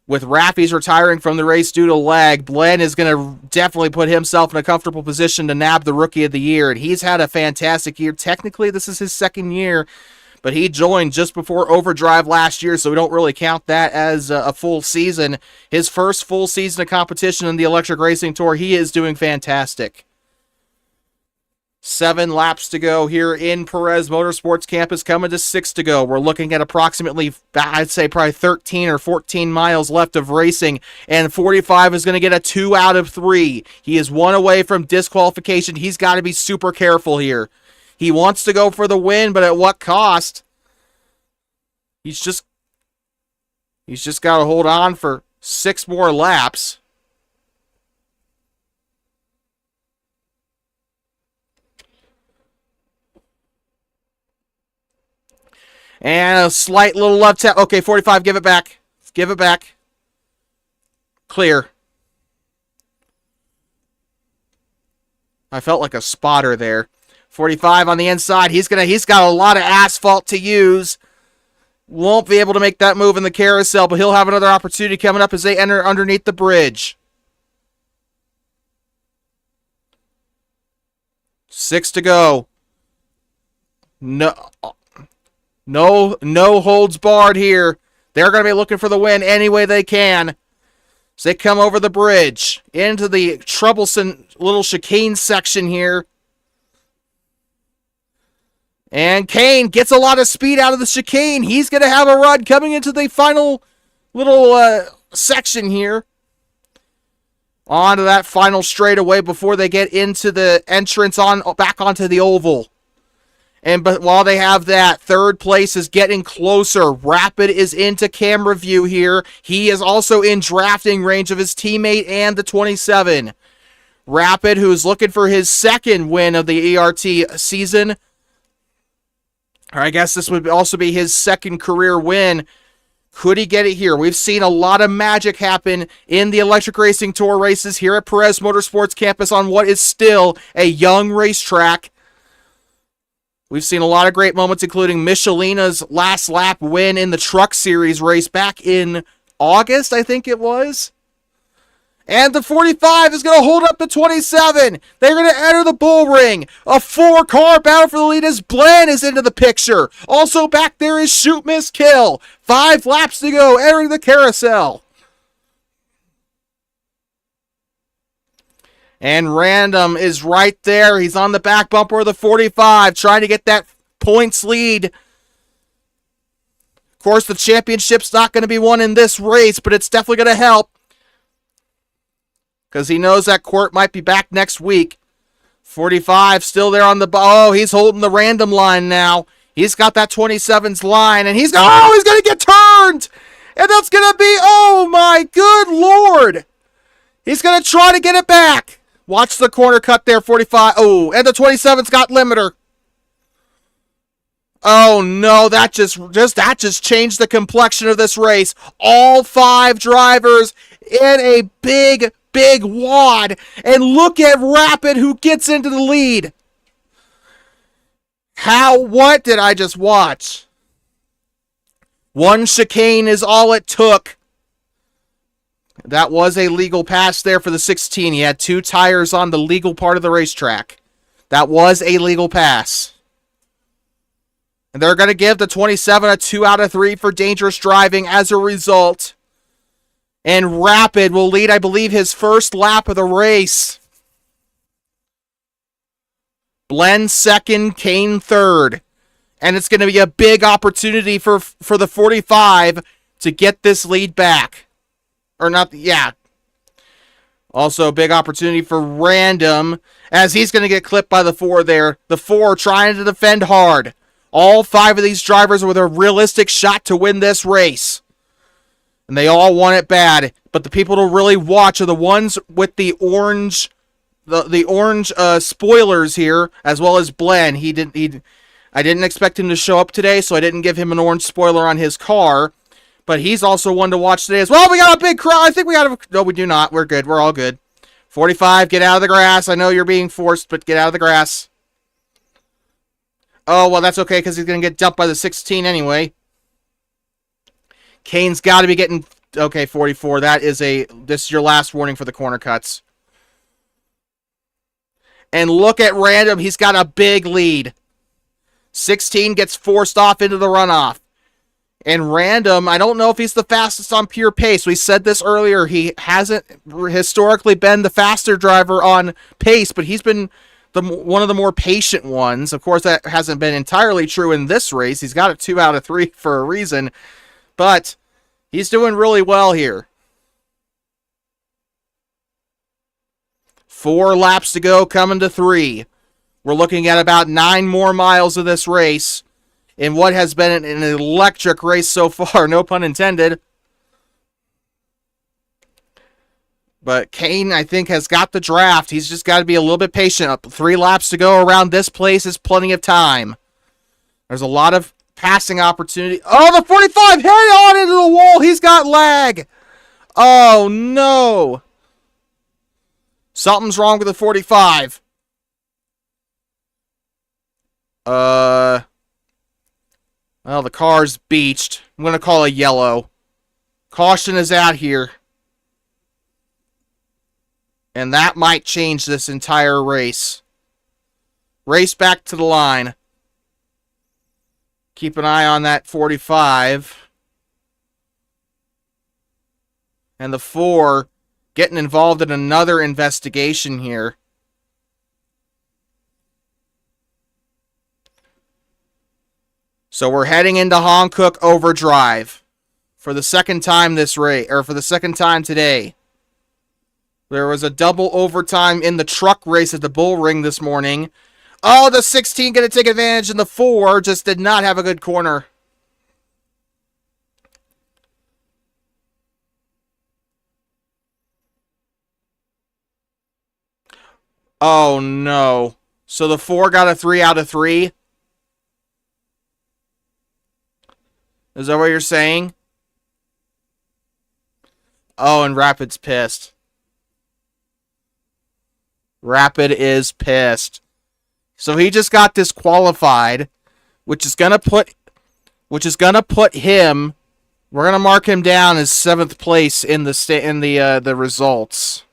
with Raffy's retiring from the race due to lag, Glenn is going to definitely put himself in a comfortable position to nab the Rookie of the Year. And he's had a fantastic year. Technically, this is his 2nd year, but he joined just before Overdrive last year, so we don't really count that as a full season. His first full season of competition in the Electric Racing Tour, he is doing fantastic. 7 laps to go here in Perez Motorsports Campus, coming to 6 to go. We're looking at approximately, I'd say probably 13 or 14 miles left of racing, and 45 is going to get a 2 out of 3. He is 1 away from disqualification. He's got to be super careful here. He wants to go for the win, but at what cost? He's just got to hold on for 6 more laps. And a slight little left tap. Okay, 45, give it back. Give it back. Clear. I felt like a spotter there. 45 on the inside. He's got a lot of asphalt to use. Won't be able to make that move in the carousel, but he'll have another opportunity coming up as they enter underneath the bridge. 6 to go. No holds barred here. They're going to be looking for the win any way they can. So they come over the bridge into the troublesome little chicane section here. And Kane gets a lot of speed out of the chicane. He's going to have a run coming into the final little section here. Onto that final straightaway before they get into the entrance back onto the oval. But while they have that, 3rd place is getting closer. Rapid is into camera view here. He is also in drafting range of his teammate and the 27. Rapid, who's looking for his 2nd win of the ERT season. Or I guess this would also be his second career win. Could he get it here? We've seen a lot of magic happen in the Electric Racing Tour races here at Perez Motorsports Campus on what is still a young racetrack. We've seen a lot of great moments, including Michelina's last lap win in the Truck Series race back in August, I think it was. And the 45 is going to hold up the 27. They're going to enter the bull ring. A 4-car battle for the lead as Bland is into the picture. Also back there is Shoot Miss Kill. 5 laps to go, entering the carousel. And Random is right there. He's on the back bumper of the 45, trying to get that points lead. Of course, the championship's not going to be won in this race, but it's definitely going to help, because he knows that Court might be back next week. 45 still there on the... Oh, he's holding the Random line now. He's got that 27's line, and he's... Oh, he's going to get turned! And that's going to be... Oh, my good Lord! He's going to try to get it back. Watch the corner cut there, 45. Oh, and the 27's got limiter. Oh, no, that just changed the complexion of this race. All 5 drivers in a big wad. And look at Rapid, who gets into the lead. What did I just watch? One chicane is all it took. That was a legal pass there for the 16. He had 2 tires on the legal part of the racetrack. That was a legal pass. And they're going to give the 27 a 2 out of 3 for dangerous driving as a result. And Rapid will lead, I believe, his first lap of the race. Blen second, Kane third. And it's going to be a big opportunity for the 45 to get this lead back. Or not, yeah. Also a big opportunity for Random, as he's going to get clipped by the 4 there. The 4 trying to defend hard. All 5 of these drivers with a realistic shot to win this race. And they all want it bad. But the people to really watch are the ones with the orange the orange spoilers here, as well as Blen. I didn't expect him to show up today, so I didn't give him an orange spoiler on his car. But he's also one to watch today as well. We got a big crowd. I think we got a... No, we do not. We're good. We're all good. 45, get out of the grass. I know you're being forced, but get out of the grass. Oh, well, that's okay, because he's going to get dumped by the 16 anyway. Kane's got to be getting... Okay, 44. This is your last warning for the corner cuts. And look at Random. He's got a big lead. 16 gets forced off into the runoff. And Random, I don't know if he's the fastest on pure pace. We said this earlier. He hasn't historically been the faster driver on pace, but he's been one of the more patient ones. Of course, that hasn't been entirely true in this race. He's got a 2 out of 3 for a reason. But he's doing really well here. 4 laps to go, coming to 3. We're looking at about 9 more miles of this race in what has been an electric race so far, no pun intended. But Kane, I think, has got the draft. He's just got to be a little bit patient. 3 laps to go around this place is plenty of time. There's a lot of passing opportunity. Oh, the 45 head on into the wall. He's got lag. Oh, no. Something's wrong with the 45. Well, the car's beached. I'm going to call a yellow. Caution is out here. And that might change this entire race. Race back to the line. Keep an eye on that 45. And the 4 getting involved in another investigation here. So we're heading into Hankook Overdrive for the second time this race, or for the second time today. There was a double overtime in the truck race at the Bull Ring this morning. Oh, the 16 going to take advantage, and the 4 just did not have a good corner. Oh, no. So the 4 got a 3 out of 3. Is that what you're saying? Oh, and Rapid's pissed. Rapid is pissed. So he just got disqualified, which is gonna put him. We're gonna mark him down as 7th place in the results.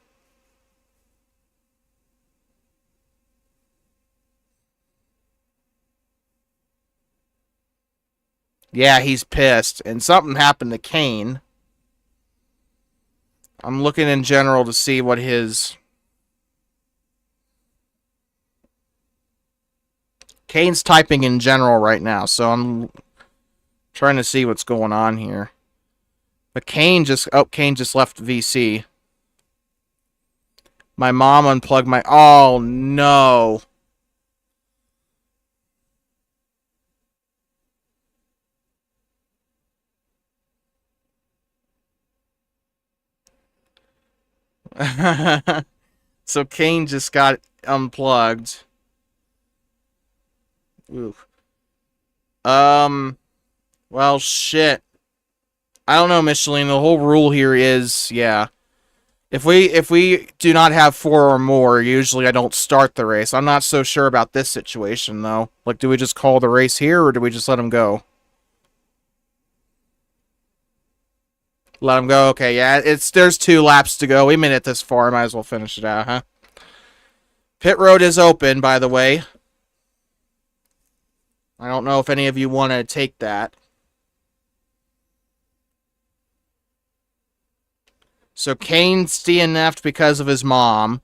Yeah, he's pissed, and something happened to Kane. I'm looking in general to see what his... Kane's typing in general right now, so I'm trying to see what's going on here. But Kane just left VC. My mom unplugged my... Oh, no. So Kane just got unplugged. Ooh. Well, shit. I don't know, Michelin. The whole rule here is, yeah. If we do not have 4 or more, usually I don't start the race. I'm not so sure about this situation, though. Like, do we just call the race here, or do we just let him go? Let him go. Okay, yeah. There's 2 laps to go. We made it this far. Might as well finish it out, huh? Pit road is open, by the way. I don't know if any of you want to take that. So Kane's DNF'd because of his mom.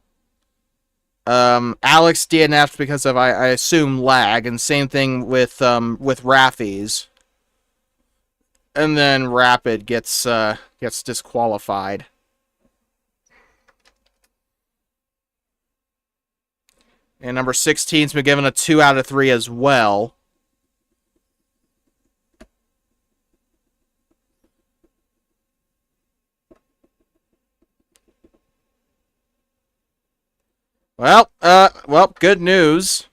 Alex DNF'd because of, I assume, lag, and same thing with Raffy's. And then Rapid gets disqualified. And number 16's been given a 2 out of 3 as well. Well, good news.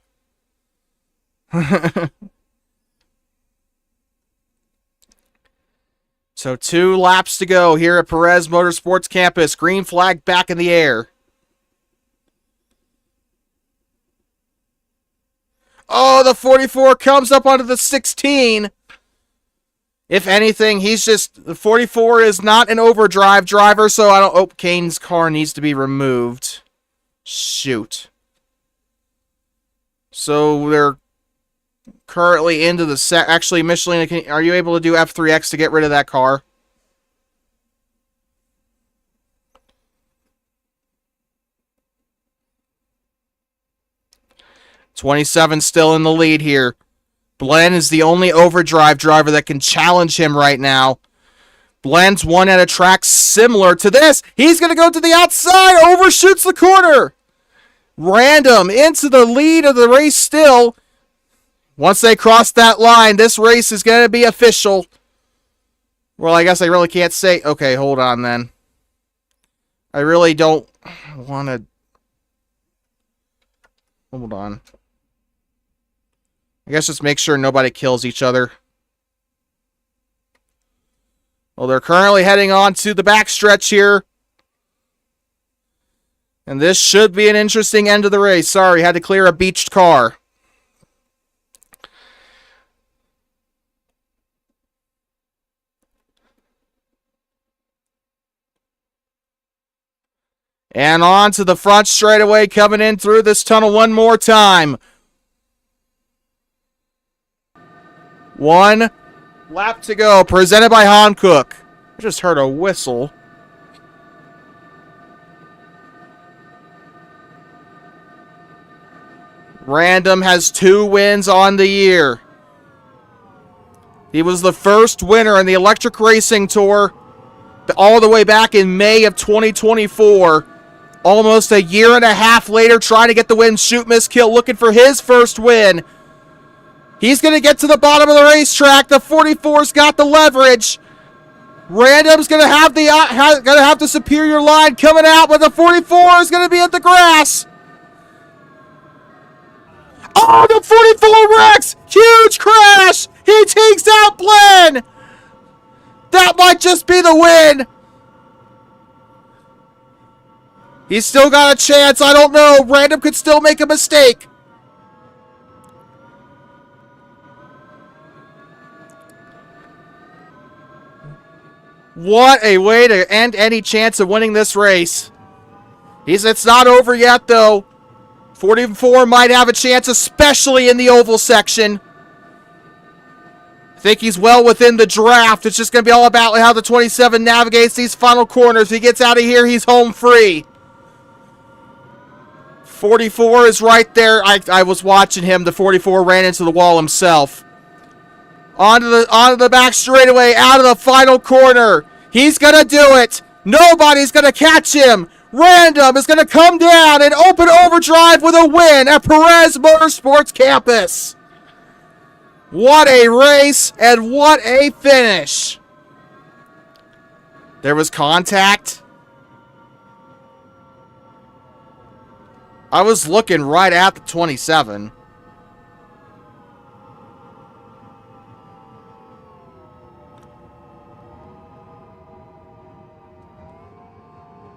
So 2 laps to go here at Perez Motorsports Campus. Green flag back in the air. Oh, the 44 comes up onto the 16. If anything, the 44 is not an overdrive driver, so I don't... Oh, Kane's car needs to be removed. Shoot. So they're currently into the set. Actually, Michelin, are you able to do F3X to get rid of that car? '27 still in the lead here. Blen is the only overdrive driver that can challenge him right now. Blen's won at a track similar to this. He's going to go to the outside, overshoots the corner. Random into the lead of the race still. Once they cross that line, this race is going to be official. Well, I guess I really can't say. Okay, hold on then. I really don't want to... Hold on. I guess just make sure nobody kills each other. Well, they're currently heading on to the backstretch here. And this should be an interesting end of the race. Sorry, had to clear a beached car. And on to the front straightaway, coming in through this tunnel one more time. 1 lap to go, presented by Hankook. I just heard a whistle. Random has 2 wins on the year. He was the first winner in the Electric Racing Tour all the way back in May of 2024. Almost a year and a half later, trying to get the win. Shoot, miss, kill, looking for his first win. He's going to get to the bottom of the racetrack. The 44's got the leverage. Random's going to have the superior line coming out, but the 44 is going to be at the grass. Oh, the 44 wrecks! Huge crash! He takes out Blen! That might just be the win. He's still got a chance. I don't know. Random could still make a mistake. What a way to end any chance of winning this race. It's not over yet, though. 44 might have a chance, especially in the oval section. I think he's well within the draft. It's just going to be all about how the 27 navigates these final corners. If he gets out of here, he's home free. 44 is right there. I was watching him. The 44 ran into the wall himself. Onto the back straightaway, out of the final corner. He's going to do it. Nobody's going to catch him. Random is going to come down and open overdrive with a win at Perez Motorsports Campus. What a race and what a finish. There was contact. I was looking right at the 27.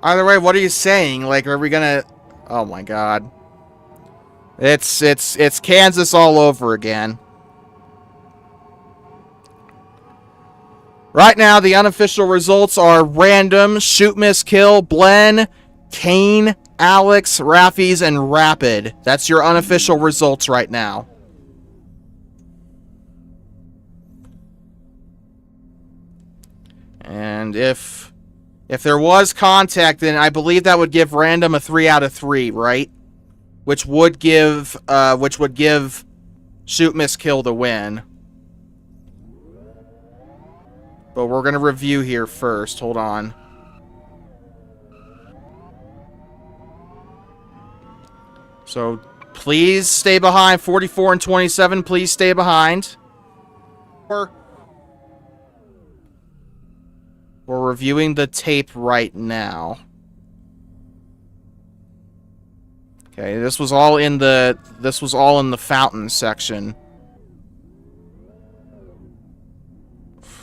Either way, what are you saying? Like, are we gonna... Oh my god. It's Kansas all over again. Right now, the unofficial results are Random, Shoot, Miss, Kill, Blen, Kane, Alex, Raffies, and Rapid. That's your unofficial results right now. And if there was contact, then I believe that would give Random a 3 out of 3, right? Which would give Shoot, Miss, Kill the win. But we're gonna review here first. Hold on. So, please stay behind. 44 and 27, please stay behind. We're reviewing the tape right now. Okay, this was all in the fountain section.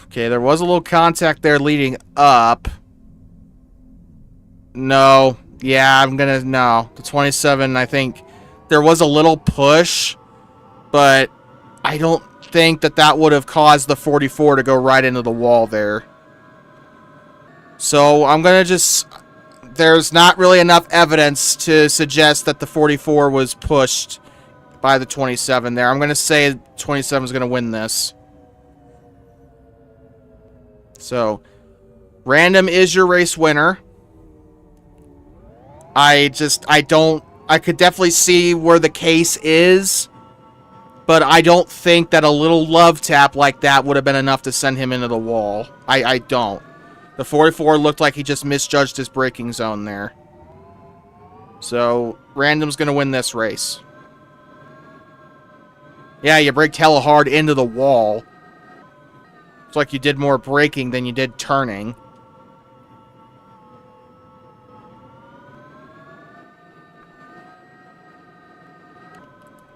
Okay, there was a little contact there leading up. No. Yeah, no. The 27, I think there was a little push, but I don't think that would have caused the 44 to go right into the wall there. So I'm going to just... There's not really enough evidence to suggest that the 44 was pushed by the 27 there. I'm going to say 27 is going to win this. So, Random is your race winner. I could definitely see where the case is, but I don't think that a little love tap like that would have been enough to send him into the wall. I don't. The 44 looked like he just misjudged his braking zone there. So, Random's going to win this race. Yeah, you braked hella hard into the wall. It's like you did more braking than you did turning.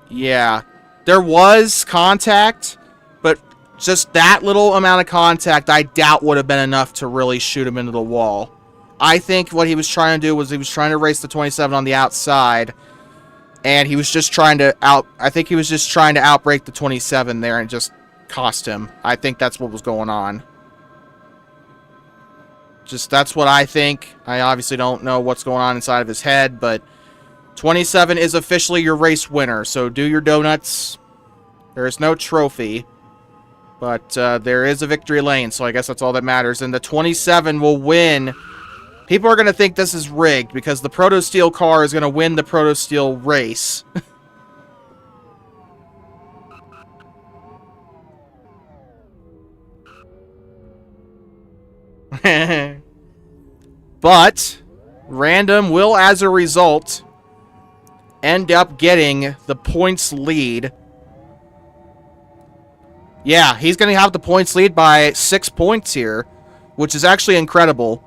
Yeah, there was contact, but just that little amount of contact I doubt would have been enough to really shoot him into the wall. I think what he was trying to do was he was trying to race the 27 on the outside, and he was just trying to outbrake the 27 there and just cost him. I think that's what was going on. That's what I think. I obviously don't know what's going on inside of his head, but 27 is officially your race winner, so do your donuts. There is no trophy, but there is a victory lane, so I guess that's all that matters. And the 27 will win. People are going to think this is rigged because the Proto Steel car is going to win the Proto Steel race. But Random will, as a result, end up getting the points lead. Yeah, he's going to have the points lead by 6 points here, which is actually incredible.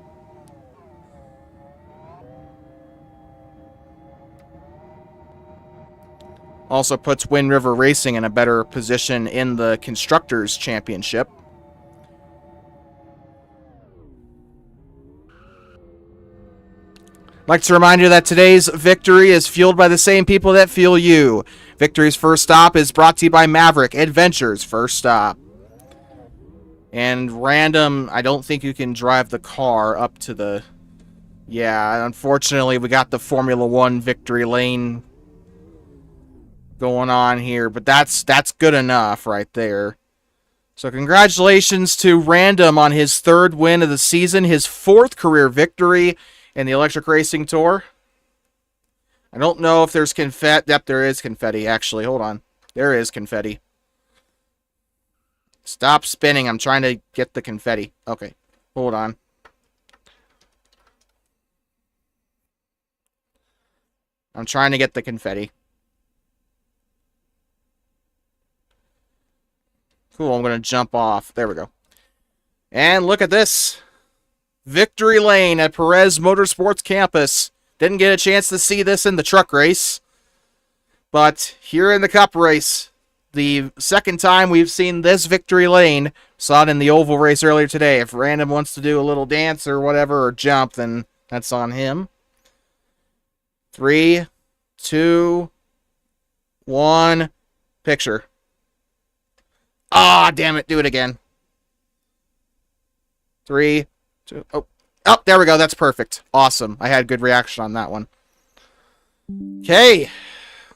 Also puts Wind River Racing in a better position in the Constructors' Championship. Like to remind you that today's victory is fueled by the same people that fuel you. Victory's first stop is brought to you by Maverick Adventures First Stop. And random, I don't think you can drive the car up to the... Yeah, unfortunately, we got the Formula 1 victory lane going on here, but that's good enough right there. So congratulations to Random on his 3rd win of the season, his 4th career victory in the Electric Racing Tour. I don't know if there's confetti. Yep, there is confetti, actually. Hold on. There is confetti. Stop spinning. I'm trying to get the confetti. Okay, hold on. I'm trying to get the confetti. Cool, I'm going to jump off. There we go. And look at this. Victory lane at Perez Motorsports Campus. Didn't get a chance to see this in the truck race. But here in the cup race, the second time we've seen this victory lane. Saw it in the oval race earlier today. If Random wants to do a little dance or whatever, or jump, then that's on him. 3, 2, 1, picture. Ah, damn it, do it again. 3, 2, oh, there we go, that's perfect. Awesome, I had good reaction on that one. Okay,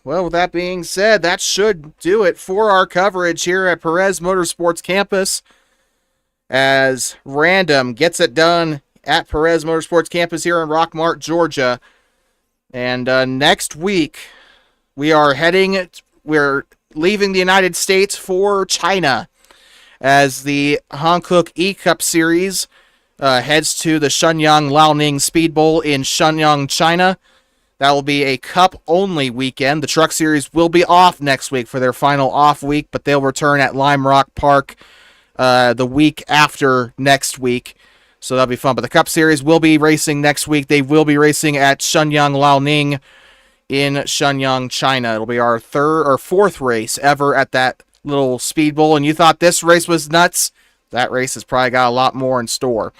well, with that being said, that should do it for our coverage here at Perez Motorsports Campus, as Random gets it done at Perez Motorsports Campus here in Rockmart, Georgia. And next week, we're leaving the United States for China as the Hankook E-Cup Series heads to the Shenyang Liaoning Speed Bowl in Shenyang, China. That will be a Cup-only weekend. The Truck Series will be off next week for their final off week, but they'll return at Lime Rock Park the week after next week. So that'll be fun. But the Cup Series will be racing next week. They will be racing at Shenyang Liaoning in Shenyang, China. It'll be our 4th race ever at that little speed bowl. And you thought this race was nuts? That race has probably got a lot more in store.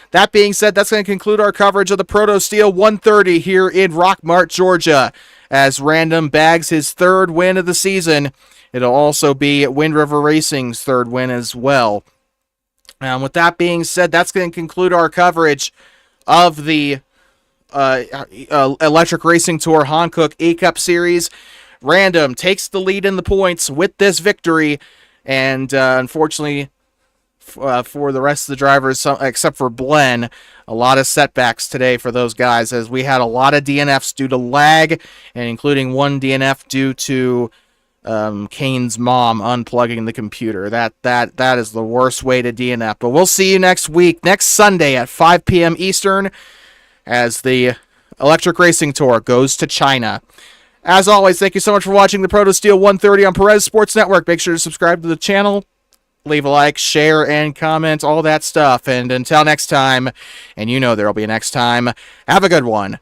That being said, that's going to conclude our coverage of the Proto Steel 130 here in Rockmart, Georgia, as Random bags his 3rd win of the season. It'll also be Wind River Racing's 3rd win as well. With that being said, that's going to conclude our coverage of the Electric Racing Tour Hankook E-Cup Series. Random takes the lead in the points with this victory, and unfortunately for the rest of the drivers, except for Blen, a lot of setbacks today for those guys, as we had a lot of DNFs due to lag, and including one DNF due to Kane's mom unplugging the computer. That is the worst way to DNF. But we'll see you next week, next Sunday at 5 p.m. Eastern, as the Electric Racing Tour goes to China. As always, thank you so much for watching the Proto Steel 130 on Perez Sports Network. Make sure to subscribe to the channel, leave a like, share, and comment, all that stuff. And until next time, and you know there'll be a next time, have a good one.